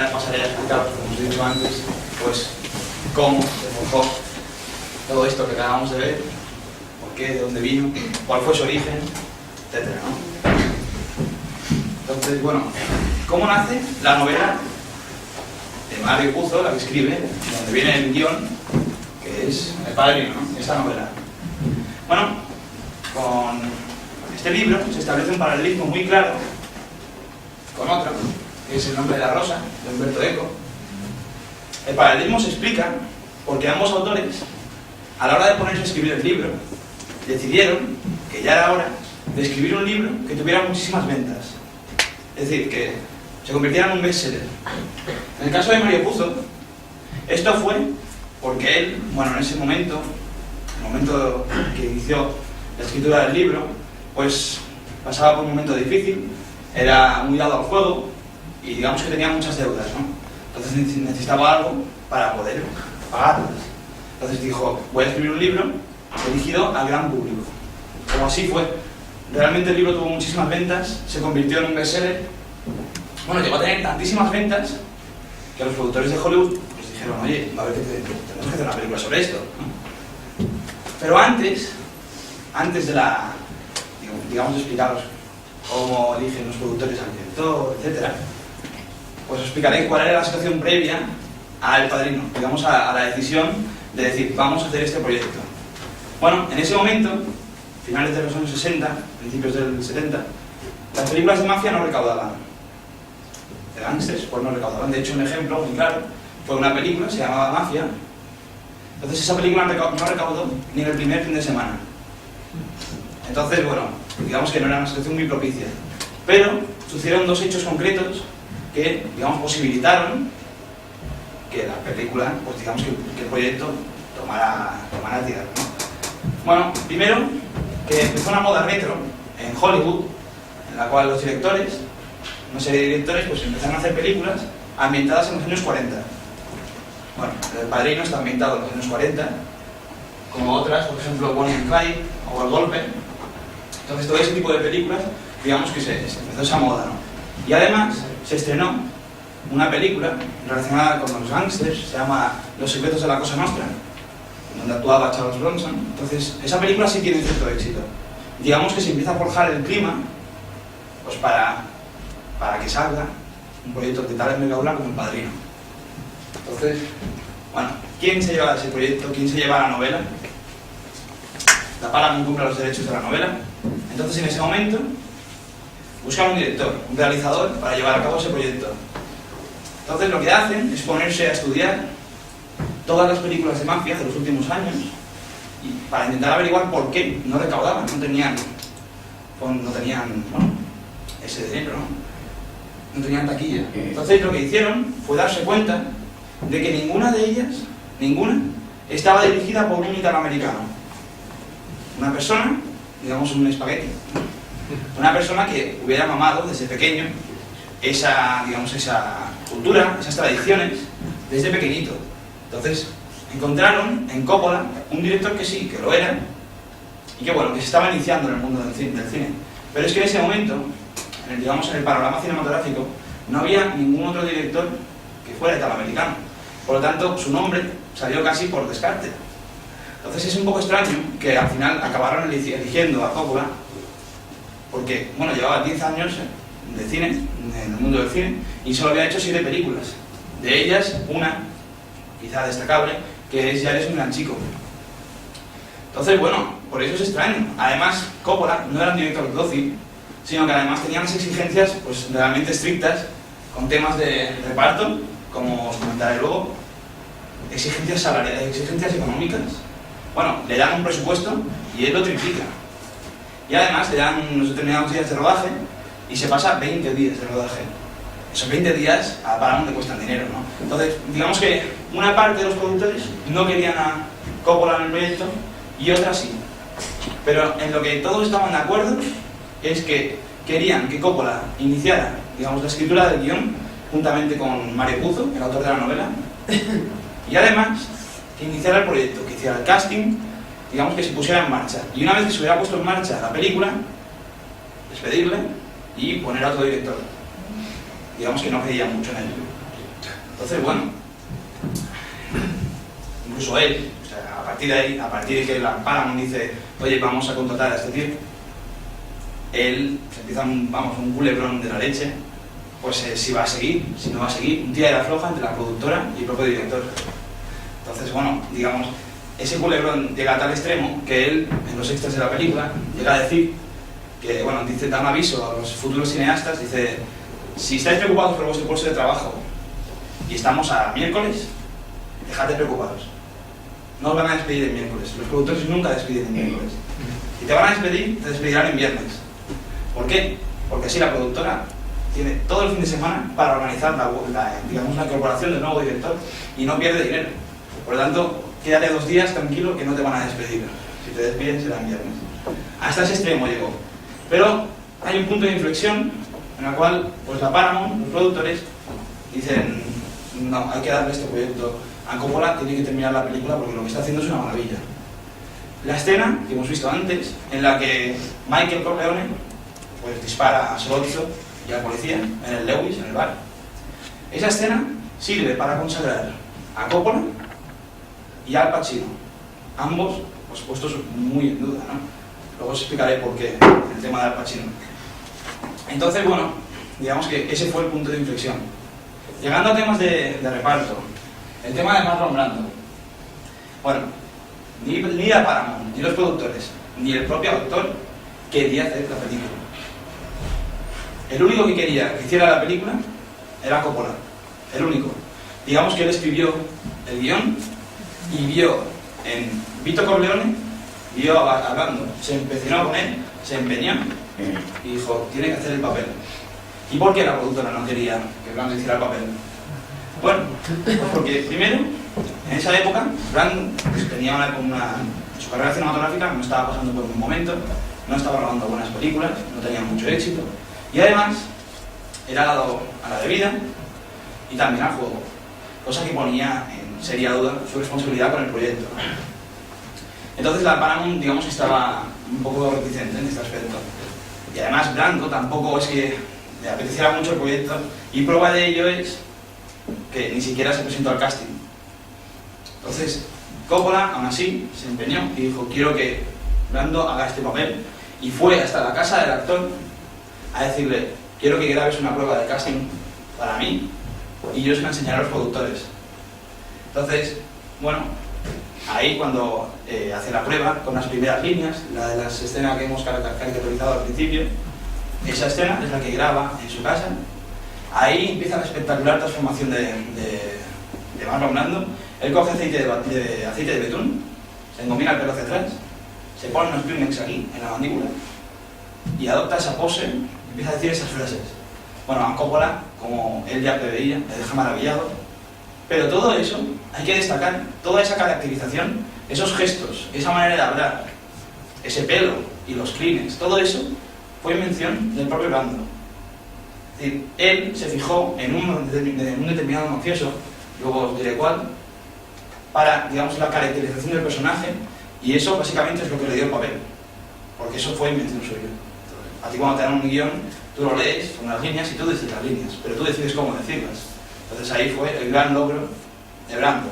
Ahora pasaré a explicaros, como os he dicho antes, pues cómo se forjó todo esto que acabamos de ver, por qué, de dónde vino, cuál fue su origen, etcétera, ¿no? Entonces, bueno, ¿cómo nace la novela de Mario Puzo, la que escribe, donde viene el guión, que es El Padrino, ¿no? Esta novela. Bueno, con este libro se establece un paralelismo muy claro con otro, que es El nombre de la rosa, de Humberto Eco. El paralelismo se explica porque ambos autores, a la hora de ponerse a escribir el libro, decidieron que ya era hora de escribir un libro que tuviera muchísimas ventas. Es decir, que se convirtiera en un bestseller. En el caso de Mario Puzo, esto fue porque él, bueno, en ese momento, el momento que inició la escritura del libro, pues pasaba por un momento difícil, era muy dado al juego y digamos que tenía muchas deudas, ¿no? Entonces necesitaba algo para poder pagarlas. Entonces dijo, voy a escribir un libro dirigido al gran público. Como así fue. Realmente el libro tuvo muchísimas ventas, se convirtió en un bestseller. Bueno, llegó a tener tantísimas ventas que los productores de Hollywood pues dijeron, oye, a ver que tenemos que hacer una película sobre esto. Pero antes de la, digamos, de explicaros cómo eligen los productores al director, etcétera, pues os explicaré cuál era la situación previa al Padrino, digamos a la decisión de decir, vamos a hacer este proyecto. Bueno, en ese momento, finales de los años 60, principios del 70, las películas de mafia no recaudaban. De gángsters, pues no recaudaban. De hecho, un ejemplo muy claro fue una película, se llamaba Mafia. Entonces esa película no recaudó ni en el primer fin de semana. Entonces, bueno, digamos que no era una situación muy propicia. Pero sucedieron dos hechos concretos que, digamos, posibilitaron que la película, pues digamos que el proyecto tomara tierra, ¿no? Bueno, primero, que empezó una moda retro en Hollywood, en la cual los directores, una serie de directores, pues empezaron a hacer películas ambientadas en los años 40. Bueno, El Padrino está ambientado en los años 40, como otras, por ejemplo, Bonnie and Clyde o El Golpe. Entonces todo ese tipo de películas, digamos que se empezó esa moda, ¿no? Y además se estrenó una película relacionada con los gángsters, se llama Los secretos de la Cosa Nostra, donde actuaba Charles Bronson. Entonces esa película sí tiene cierto éxito. Digamos que se empieza a forjar el clima pues para que salga un proyecto de tal envergadura como El Padrino. Entonces, bueno, ¿quién se lleva ese proyecto? ¿Quién se lleva la novela? La Paramount compra los derechos de la novela. Entonces en ese momento buscan un director, un realizador para llevar a cabo ese proyecto. Entonces lo que hacen es ponerse a estudiar todas las películas de mafia de los últimos años y para intentar averiguar por qué no recaudaban, no tenían bueno, ese dinero, no tenían taquilla. Entonces lo que hicieron fue darse cuenta de que ninguna de ellas, estaba dirigida por un italoamericano. Una persona, digamos un espagueti, una persona que hubiera mamado desde pequeño esa cultura, esas tradiciones, desde pequeñito. Entonces encontraron en Coppola un director que sí, que lo era, y que bueno, que se estaba iniciando en el mundo del cine. Pero es que en ese momento, en el panorama cinematográfico, no había ningún otro director que fuera italoamericano. Por lo tanto, su nombre salió casi por descarte. Entonces es un poco extraño que al final acabaron eligiendo a Coppola, porque, bueno, llevaba 10 años de cine, en el mundo del cine, y solo había hecho 7 películas. De ellas, una, quizá destacable, que es Ya eres un gran chico. Entonces, bueno, por eso es extraño. Además, Coppola no era un director dócil, sino que además tenía unas exigencias pues realmente estrictas, con temas de reparto, como os comentaré luego, exigencias salariales, exigencias económicas. Bueno, le dan un presupuesto y él lo triplica. Y además le dan unos determinados días de rodaje y se pasa 20 días de rodaje. Esos 20 días a Paramount le cuestan dinero, ¿no? Entonces, digamos que una parte de los productores no querían a Coppola en el proyecto y otras sí. Pero en lo que todos estaban de acuerdo es que querían que Coppola iniciara, digamos, la escritura del guión juntamente con Mario Puzo, el autor de la novela, y además que iniciara el proyecto, que hiciera el casting, digamos que se pusiera en marcha. Y una vez que se hubiera puesto en marcha la película, despedirle y poner a otro director. Digamos que no creía mucho en él. Entonces, bueno, incluso él, o sea, a partir de ahí, a partir de que la Paramount dice, oye, vamos a contratar a este tío, él se empieza un culebrón de la leche, pues si va a seguir, si no va a seguir, un día de la floja entre la productora y el propio director. Entonces, bueno, digamos, ese culebrón llega a tal extremo que él, en los extras de la película, llega a decir que, bueno, dice, da un aviso a los futuros cineastas, dice, si estáis preocupados por vuestro puesto de trabajo y estamos a miércoles, dejad de preocuparos. No os van a despedir en miércoles. Los productores nunca despiden en miércoles. Si te van a despedir, te despedirán en viernes. ¿Por qué? Porque así la productora tiene todo el fin de semana para organizar digamos, la incorporación del nuevo director y no pierde dinero. Por lo tanto, quédate 2 días tranquilo que no te van a despedir. Si te despiden será en viernes. Hasta ese extremo llegó. Pero hay un punto de inflexión en el cual pues la Paramount, los productores, dicen, no, hay que darle este proyecto a Coppola, tiene que terminar la película porque lo que está haciendo es una maravilla. La escena que hemos visto antes, en la que Michael Corleone pues dispara a Sollozzo y a la policía en el Lewis, en el bar, esa escena sirve para consagrar a Coppola y a Al Pacino, ambos pues, puestos muy en duda, ¿no? Luego os explicaré por qué el tema de Al Pacino. Entonces, bueno, digamos que ese fue el punto de inflexión. Llegando a temas de reparto, el tema de Marlon Brando. Bueno, ni la Paramount, ni los productores, ni el propio autor quería hacer la película. El único que quería que hiciera la película era Coppola, el único. Digamos que él escribió el guión y vio en Vito Corleone, vio a Brando, se empecinó con él, se empeñó y dijo, tiene que hacer el papel. ¿Y por qué la productora no quería que Brando hiciera el papel? Bueno, porque primero, en esa época, Brando pues, tenía su carrera cinematográfica no estaba pasando por un buen momento, no estaba grabando buenas películas, no tenía mucho éxito, y además era dado a la bebida y también al juego, cosa que ponía en seria duda su responsabilidad con el proyecto. Entonces la Paramount, digamos que estaba un poco reticente en este aspecto. Y además Brando tampoco es que le apeteciera mucho el proyecto, y prueba de ello es que ni siquiera se presentó al casting. Entonces Coppola, aún así, se empeñó y dijo, quiero que Brando haga este papel, y fue hasta la casa del actor a decirle, quiero que grabes una prueba de casting para mí y yo se la enseñaré a los productores. Entonces, bueno, ahí cuando hace la prueba con las primeras líneas, la de las escenas que hemos caracterizado al principio, esa escena es la que graba en su casa. Ahí empieza la espectacular transformación de Marlon Brando. Él coge aceite de betún, se engomina el pelo hacia atrás, se pone unos Kleenex aquí, en la mandíbula, y adopta esa pose y empieza a decir esas frases. Bueno, a Coppola, como él ya preveía, le deja maravillado. Pero todo eso, hay que destacar, toda esa caracterización, esos gestos, esa manera de hablar, ese pelo y los Kleenex, todo eso fue invención del propio Brando. Es decir, él se fijó en un determinado mafioso, luego os diré cuál, para, digamos, la caracterización del personaje, y eso básicamente es lo que le dio el papel, porque eso fue invención suya. A ti cuando te dan un guión, tú lo lees, son las líneas y tú decides las líneas, pero tú decides cómo decirlas. Entonces ahí fue el gran logro de Brando.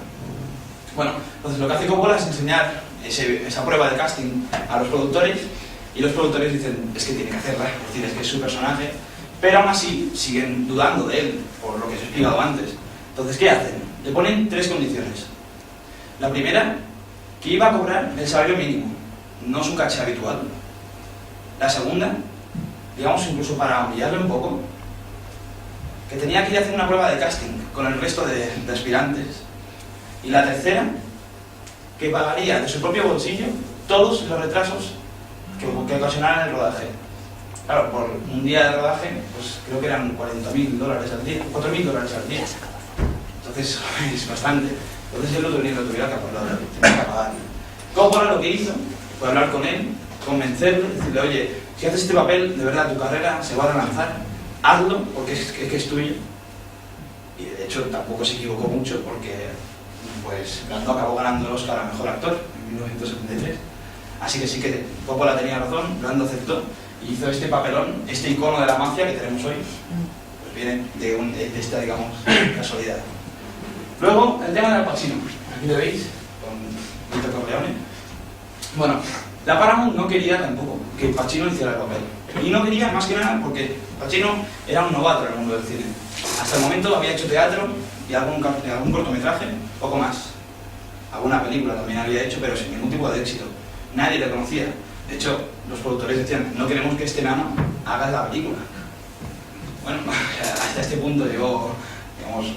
Bueno, entonces lo que hace Coppola es enseñar esa prueba de casting a los productores, y los productores dicen, es que tiene que hacerla, es decir, es que es su personaje, pero aún así siguen dudando de él, por lo que os he explicado antes. Entonces, ¿qué hacen? Le ponen 3 condiciones. La primera, que iba a cobrar el salario mínimo, no su caché habitual. La segunda, digamos incluso para humillarle un poco, que tenía que ir a hacer una prueba de casting con el resto de aspirantes. Y la tercera, que pagaría de su propio bolsillo todos los retrasos que ocasionaran el rodaje. Claro, por un día de rodaje, pues creo que eran $40.000 al día, $4.000 al día. Entonces, es bastante. Entonces él lo tuviera que pagar. Coppola lo que hizo fue hablar con él, convencerle, decirle, oye, si haces este papel, de verdad tu carrera se va a relanzar, hazlo, porque es tuyo. Y de hecho tampoco se equivocó mucho, porque pues Brando acabó ganando el Oscar a Mejor Actor en 1973. Así que sí que Coppola tenía razón, Brando aceptó y hizo este papelón, este icono de la mafia que tenemos hoy, pues viene de esta, digamos, casualidad. Luego, el tema de Al Pacino. Aquí lo veis, con Vito Corleone. Bueno, la Paramount no quería tampoco que Pacino hiciera el papel. Y no quería más que nada porque Pacino era un novato en el mundo del cine. Hasta el momento había hecho teatro y algún cortometraje, poco más. Alguna película también había hecho, pero sin ningún tipo de éxito. Nadie le conocía. De hecho, los productores decían, no queremos que este enano haga la película. Bueno, hasta este punto llegó, digamos,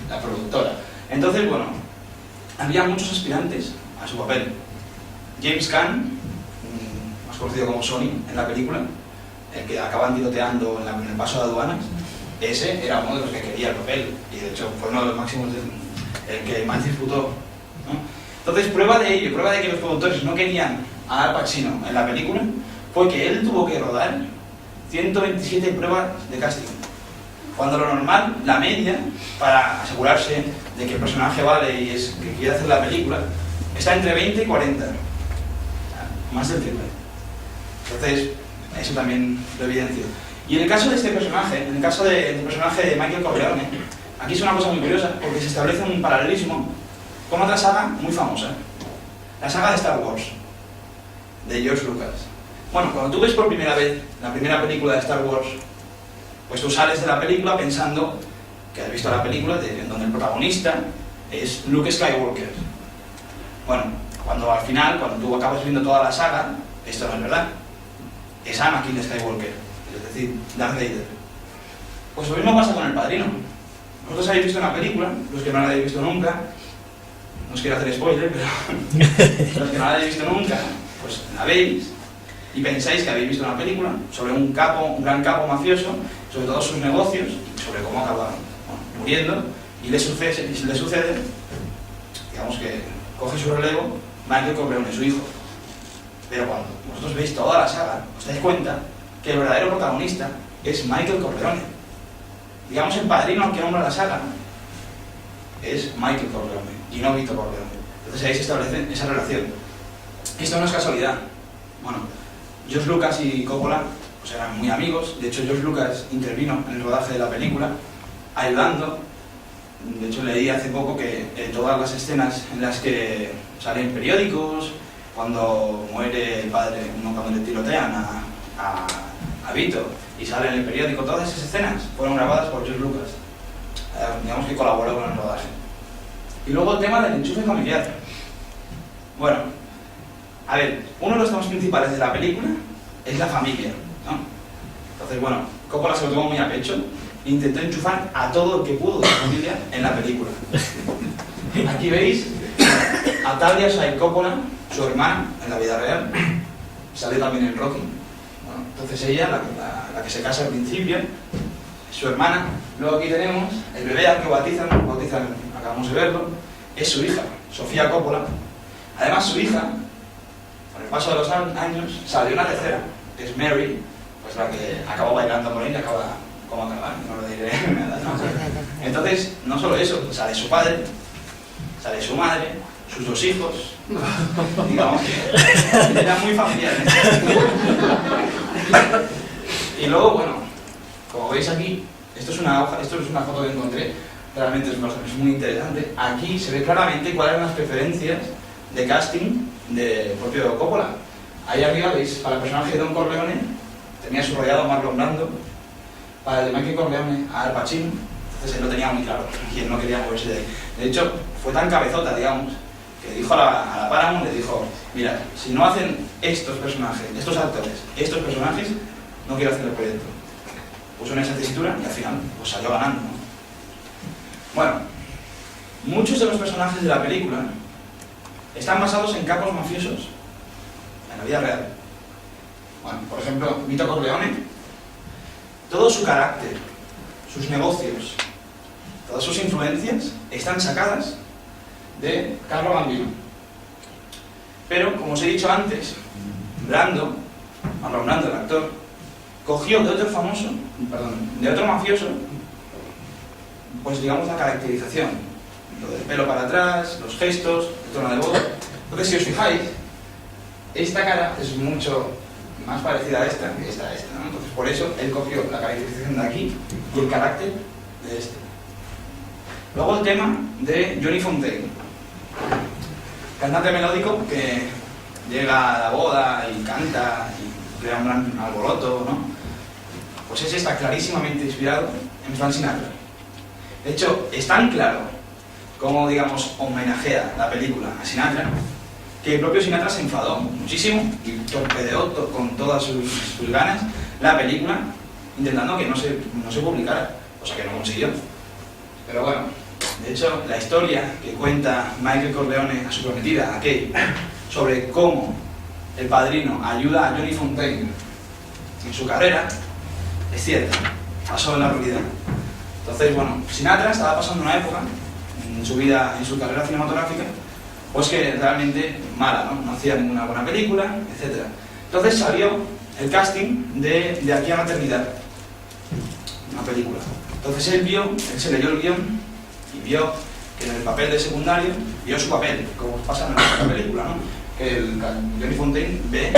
la productora. Entonces, bueno, había muchos aspirantes a su papel. James Caan, más conocido como Sonny en la película, el que acaban tiroteando en el paso de aduanas, ese era uno de los que quería el papel, y de hecho fue uno de los máximos, el que más disputó, ¿no? Entonces, prueba de ello, prueba de que los productores no querían a Al Pacino en la película, fue que él tuvo que rodar 127 pruebas de casting. Cuando lo normal, la media, para asegurarse de que el personaje vale y es que quiere hacer la película, está entre 20 y 40. Más del triple. Entonces, eso también lo evidencio. Y en el caso de este personaje, en el caso del personaje de Michael Corleone, aquí es una cosa muy curiosa, porque se establece un paralelismo con otra saga muy famosa. La saga de Star Wars, de George Lucas. Bueno, cuando tú ves por primera vez la primera película de Star Wars, pues tú sales de la película pensando que has visto la película en donde el protagonista es Luke Skywalker. Bueno, cuando al final, cuando tú acabas viendo toda la saga, esto no es verdad. Es Anakin Skywalker, es decir, Darth Vader. Pues lo mismo pasa con El Padrino. Vosotros habéis visto una película, los que no la habéis visto nunca, no os quiero hacer spoiler, pero los que no la habéis visto nunca, pues la veis y pensáis que habéis visto una película sobre un gran capo mafioso, sobre todos sus negocios, sobre cómo acaba muriendo, y le sucede, digamos que coge su relevo Michael Corleone, su hijo. Pero cuando vosotros veis toda la saga, os dais cuenta que el verdadero protagonista es Michael Corleone. Digamos, el padrino al que nombra la saga es Michael Corleone y no Vito Corleone. Entonces ahí se establece esa relación. Esto no es casualidad. Bueno, George Lucas y Coppola pues eran muy amigos. De hecho, George Lucas intervino en el rodaje de la película, ayudando. De hecho, leí hace poco que todas las escenas en las que salen periódicos, cuando muere el padre, cuando le tirotean a Vito y sale en el periódico, todas esas escenas fueron grabadas por George Lucas. Digamos que colaboró con el rodaje. Y luego el tema del enchufe familiar. Bueno, a ver, uno de los temas principales de la película es la familia, ¿no? Entonces, bueno, Coppola se lo tomó muy a pecho e intentó enchufar a todo el que pudo de la familia en la película. Aquí veis a Talia Shire Coppola, su hermana, en la vida real, sale también en Rocky. Bueno, entonces ella, la que se casa al principio, su hermana. Luego aquí tenemos el bebé al que bautizan, acabamos de verlo, es su hija, Sofía Coppola. Además, su hija, con el paso de los años, salió una tercera, que es Mary, pues la que acabó bailando con él y acaba como acabar, no lo diré nada, ¿no? Entonces, no solo eso, sale su padre, sale su madre, sus dos hijos, digamos que era muy familiar. Y luego, bueno, como veis aquí, esto es una foto que encontré, realmente es muy interesante. Aquí se ve claramente cuáles eran las preferencias de casting del propio Coppola. Ahí arriba veis, para el personaje de Don Corleone, tenía subrayado a Marlon Brando, para el de Michael Corleone a Al Pacino, entonces él lo tenía muy claro, y él no quería moverse de ahí. De hecho, fue tan cabezota, digamos, que dijo a la Paramount, le dijo, mira, si no hacen estos personajes, estos actores, estos personajes, no quiero hacer el proyecto. Puso en esa tesitura y al final pues salió ganando, ¿no? Bueno, muchos de los personajes de la película están basados en capos mafiosos en la vida real. Bueno, por ejemplo, Vito Corleone, todo su carácter, sus negocios, todas sus influencias están sacadas de Carlo Gambino. Pero, como os he dicho antes, Marlon Brando, el actor, cogió de otro mafioso, pues digamos la caracterización, lo del pelo para atrás, los gestos, el tono de voz. Entonces, si os fijáis, esta cara es mucho más parecida a esta que esta, ¿no? Entonces, por eso él cogió la caracterización de aquí y el carácter de este. Luego el tema de Johnny Fontane, cantante melódico que llega a la boda y canta y crea un gran alboroto, ¿no? Pues ese está clarísimamente inspirado en Frank Sinatra. De hecho, es tan claro como, digamos, homenajea la película a Sinatra, que el propio Sinatra se enfadó muchísimo y torpedeó con todas sus ganas la película, intentando que no se publicara, cosa que no consiguió. Pero bueno, de hecho, la historia que cuenta Michael Corleone a su prometida, a Kay, sobre cómo el padrino ayuda a Johnny Fontane en su carrera, es cierta, pasó en la realidad. Entonces, bueno, Sinatra estaba pasando una época en su vida, en su carrera cinematográfica, pues que realmente mala, ¿no? No hacía ninguna buena película, etc. Entonces salió el casting de Aquí a la Eternidad, una película. Entonces él se leyó el guión y vio que en el papel de secundario, vio su papel, como pasa en la película, ¿no? Que el Johnny Fontane ve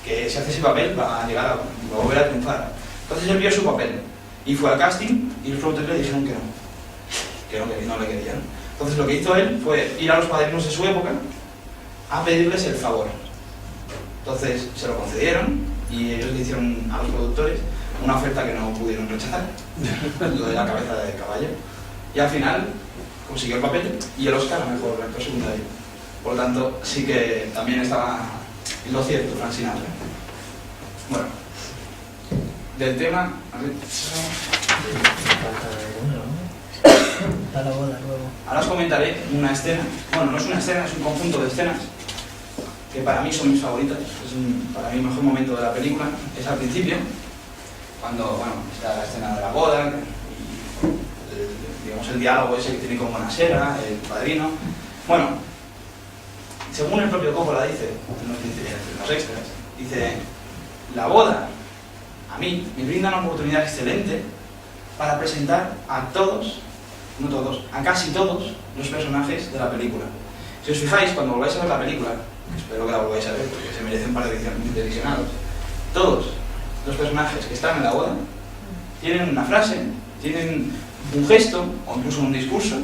que si hace ese papel va a llegar a volver a triunfar. Entonces él vio su papel y fue al casting y los productores le dijeron que no le querían. Entonces lo que hizo él fue ir a los padrinos de su época a pedirles el favor. Entonces se lo concedieron y ellos le hicieron a los productores una oferta que no pudieron rechazar, lo de la cabeza de caballo. Y al final consiguió el papel y el Oscar a mejor actor secundario. Por lo tanto, sí que también estaba en lo cierto Frank Sinatra. Bueno, del tema... Ahora os comentaré una escena, bueno, no es una escena, es un conjunto de escenas que para mí son mis favoritas, para mí el mejor momento de la película es al principio, cuando, bueno, está la escena de la boda y digamos el diálogo ese que tiene con Bonasera, el padrino. Bueno, según el propio Coppola dice, en los extras, dice: la boda a mí me brinda una oportunidad excelente para presentar a todos, no todos, a casi todos los personajes de la película. Si os fijáis, cuando volváis a ver la película, espero que la volváis a ver porque se merece un par de visionados, todos los personajes que están en la boda tienen una frase, tienen un gesto o incluso un discurso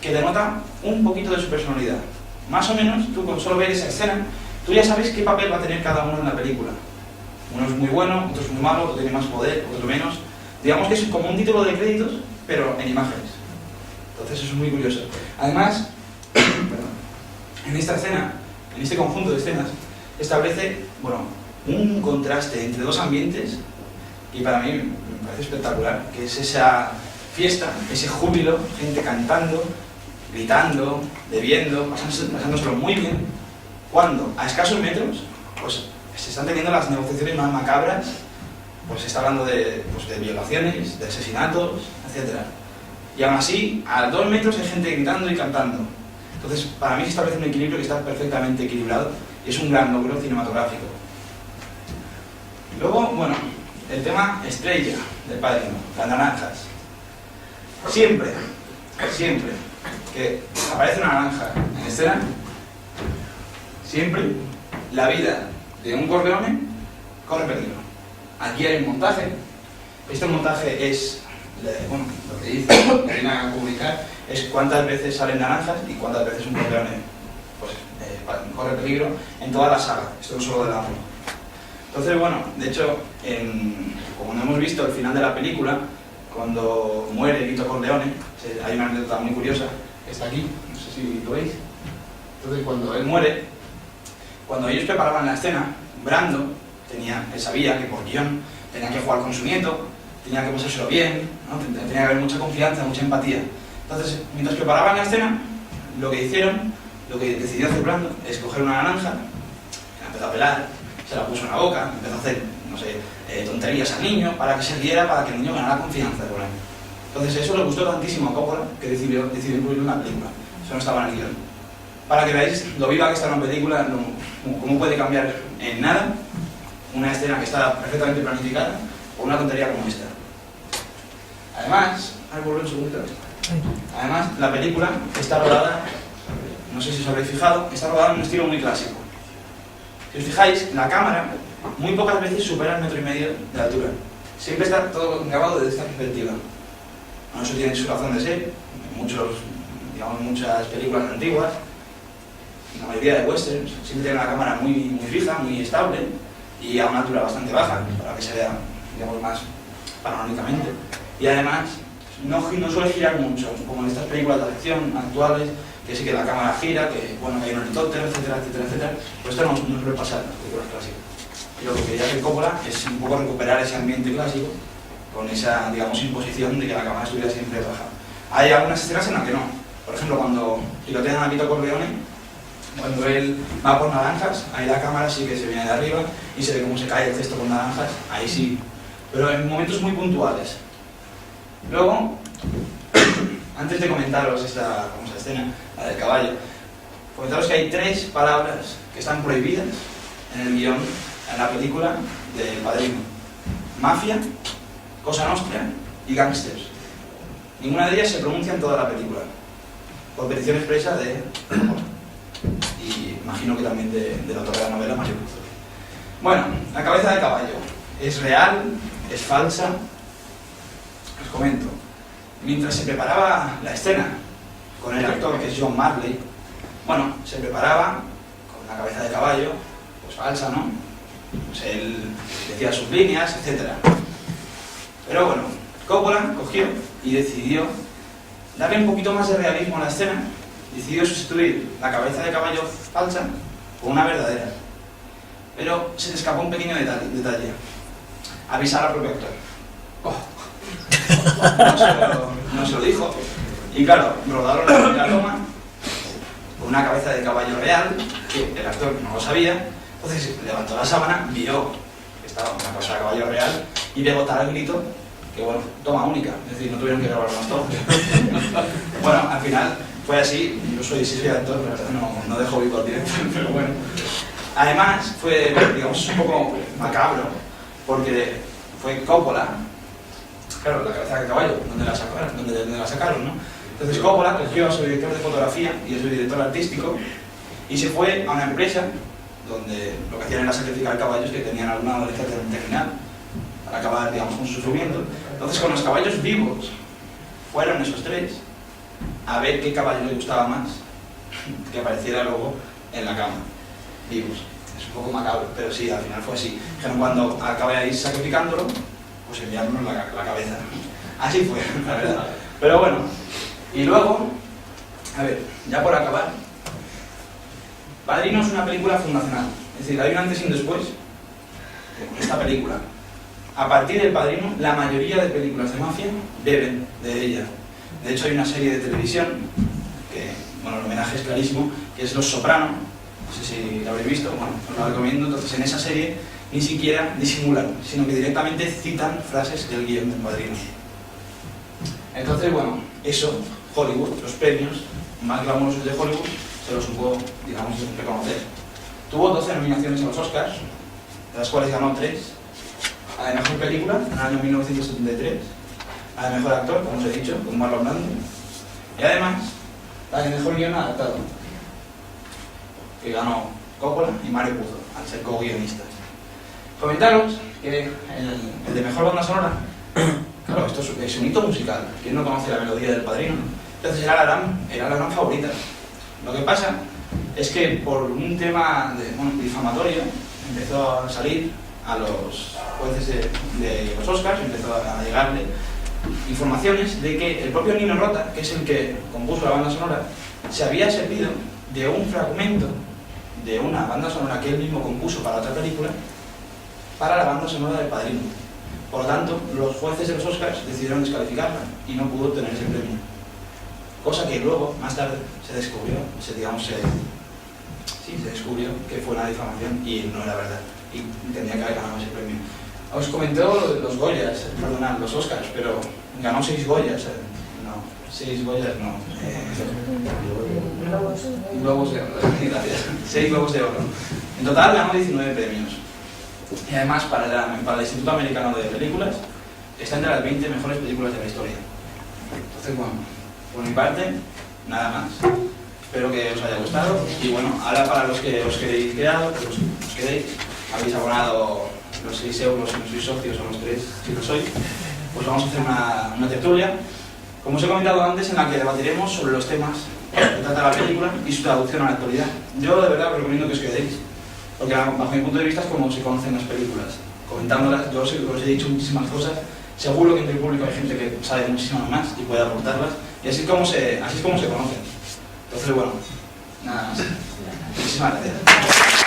que denota un poquito de su personalidad. Más o menos, tú con solo ver esa escena, tú ya sabes qué papel va a tener cada uno en la película. Uno es muy bueno, otro es muy malo, otro tiene más poder, otro menos. Digamos que es como un título de créditos, pero en imágenes. Entonces eso es muy curioso. Además, en esta escena, en este conjunto de escenas, establece, bueno, un contraste entre dos ambientes que para mí me parece espectacular, que es esa fiesta, ese júbilo, gente cantando, gritando, bebiendo, pasándoselo muy bien, cuando a escasos metros, pues se están teniendo las negociaciones más macabras, pues se está hablando de violaciones, de asesinatos, etc. Y aún así, a 2 metros hay gente gritando y cantando. Entonces, para mí se establece un equilibrio que está perfectamente equilibrado y es un gran logro cinematográfico. Luego, bueno, el tema estrella del padrino, las naranjas. Siempre que aparece una naranja en escena, siempre la vida de un Corleone corre peligro. Aquí hay un montaje. Este montaje es, bueno, lo que dice, lo que viene a comunicar es cuántas veces salen naranjas y cuántas veces un Corleone pues, corre peligro en toda la saga. Esto no es solo de la 1. Entonces, bueno, de hecho, como no hemos visto el final de la película, cuando muere Vito Corleone, hay una anécdota muy curiosa que está aquí, no sé si lo veis. Entonces, cuando él muere, cuando ellos preparaban la escena, Brando él sabía que por guión tenía que jugar con su nieto, tenía que pasárselo bien, ¿no? Tenía que haber mucha confianza, mucha empatía. Entonces, mientras preparaban la escena, lo que decidió hacer Brando es coger una naranja, la empezó a pelar, se la puso en la boca, empezó a hacer, no sé, tonterías al niño para que se riera, para que el niño ganara confianza por él. Entonces eso le gustó tantísimo a Coppola que decidió incluirlo en la película. Eso no estaba en el guión. Para que veáis lo viva que está una película, cómo puede cambiar en nada una escena que está perfectamente planificada o una tontería como esta. Además, la película está rodada, no sé si os habréis fijado, está rodada en un estilo muy clásico. Si os fijáis, la cámara muy pocas veces supera el 1,5 metros de altura. Siempre está todo grabado desde esta perspectiva, Bueno, eso tiene su razón de ser. Muchas películas antiguas, la mayoría de westerns, siempre tienen una cámara muy fija, muy estable y a una altura bastante baja, para que se vea, digamos, más panorámicamente. Y además, no suele girar mucho, como en estas películas de acción actuales, que sí que la cámara gira, que bueno, que hay un helicóptero, etcétera, etcétera, etcétera. Pues esto no suele pasar en las películas clásicas. Y lo que quería hacer Coppola es un poco recuperar ese ambiente clásico con esa, digamos, imposición de que la cámara estuviera siempre baja. Hay algunas escenas en las que no. Por ejemplo, cuando pilotean a Vito Corleone, cuando él va por naranjas, ahí la cámara sí que se viene de arriba y se ve cómo se cae el cesto con naranjas, ahí sí. Pero en momentos muy puntuales. Luego, antes de comentaros esta famosa escena, la del caballo, comentaros que hay 3 palabras que están prohibidas en el guión, en la película del Padrino: mafia, cosa nostra y gángsters. Ninguna de ellas se pronuncia en toda la película, por petición expresa de y imagino que también del autor de la novela, Mario Puzo. Bueno, la cabeza de caballo es real, es falsa. Os comento, mientras se preparaba la escena con el actor, que es John Marley, bueno, se preparaba con la cabeza de caballo, pues falsa, ¿no? Pues él decía sus líneas, etc. Pero bueno, Coppola cogió y decidió darle un poquito más de realismo a la escena. Decidió sustituir la cabeza de caballo falsa con una verdadera. Pero se le escapó un pequeño detalle. Avisar al propio actor. No se lo dijo. Y claro, rodaron la primera toma con una cabeza de caballo real, que el actor no lo sabía. Entonces levantó la sábana, vio que estaba una cabeza de caballo real y pegó tal grito que, bueno, toma única. Es decir, no tuvieron que grabar más todo. Bueno, al final fue así. Yo soy actor, la verdad no dejo vivo al director, pero bueno. Además, fue, digamos, un poco macabro, porque fue Coppola, claro, la cabeza de caballo, donde la sacaron, ¿no? Entonces Coppola cogió a su director de fotografía y a su director artístico y se fue a una empresa donde lo que hacían era sacrificar caballos que tenían alguna dolencia terminal para acabar, digamos, con su sufrimiento. Entonces, con los caballos vivos, fueron esos 3 a ver qué caballo le gustaba más que apareciera luego en la cama, vivos. Es un poco macabro, pero sí, al final fue así. Dijeron, cuando acabéis sacrificándolo, pues enviárnos la cabeza. Así fue, la verdad. Pero bueno, y luego, a ver, ya por acabar, Padrino es una película fundacional. Es decir, hay un antes y un después con esta película. A partir del Padrino, la mayoría de películas de mafia beben de ella. De hecho, hay una serie de televisión, que, bueno, el homenaje es clarísimo, que es Los Soprano. No sé si la habréis visto, bueno, os la recomiendo. Entonces, en esa serie ni siquiera disimulan, sino que directamente citan frases del guión del Padrino. Entonces, bueno, eso, Hollywood, los premios más glamurosos de Hollywood, se los supo, digamos, reconocer. Tuvo 12 nominaciones a los Oscars, de las cuales ganó 3. A la mejor película, en el año 1973. A la mejor actor, como os he dicho, con Marlon Brando. Y además, la de mejor guion adaptado, que ganó Coppola y Mario Puzo, al ser co-guionistas. Comentaros que el de mejor banda sonora, claro, esto es un hito musical. ¿Quién no conoce la melodía del Padrino? Entonces era la gran favorita. Lo que pasa es que por un tema difamatorio empezó a salir a los jueces de los Oscars, empezó a llegarle informaciones de que el propio Nino Rota, que es el que compuso la banda sonora, se había servido de un fragmento de una banda sonora que él mismo compuso para otra película, para la banda sonora del Padrino. Por lo tanto, los jueces de los Oscars decidieron descalificarla y no pudo obtener ese premio. Cosa que luego, más tarde, se descubrió, se descubrió que fue una difamación y no era verdad. Y tendría que haber ganado ese premio. Os comenté los Goyas, perdonad, los Oscars, pero ganó 6 Goyas. No, 6 Goyas no. Globos de oro, gracias. 6 Globos de oro. En total ganó 19 premios. Y además, para el Instituto Americano de Películas, está entre las 20 mejores películas de la historia. Entonces, bueno, por mi parte, nada más. Espero que os haya gustado. Y bueno, ahora para los que os quedéis quedados, pues os quedéis, habéis abonado los 6 euros si no sois socios o los 3 si lo sois, pues vamos a hacer una tertulia como os he comentado antes, en la que debatiremos sobre los temas que trata la película y su traducción a la actualidad. Yo de verdad os recomiendo que os quedéis, porque bajo mi punto de vista es como se conocen las películas. Comentándolas, yo os he dicho muchísimas cosas, seguro que entre el público hay gente que sabe muchísimas más y puede aportarlas, y así es como se conocen. Entonces, bueno, nada más. Muchísimas gracias.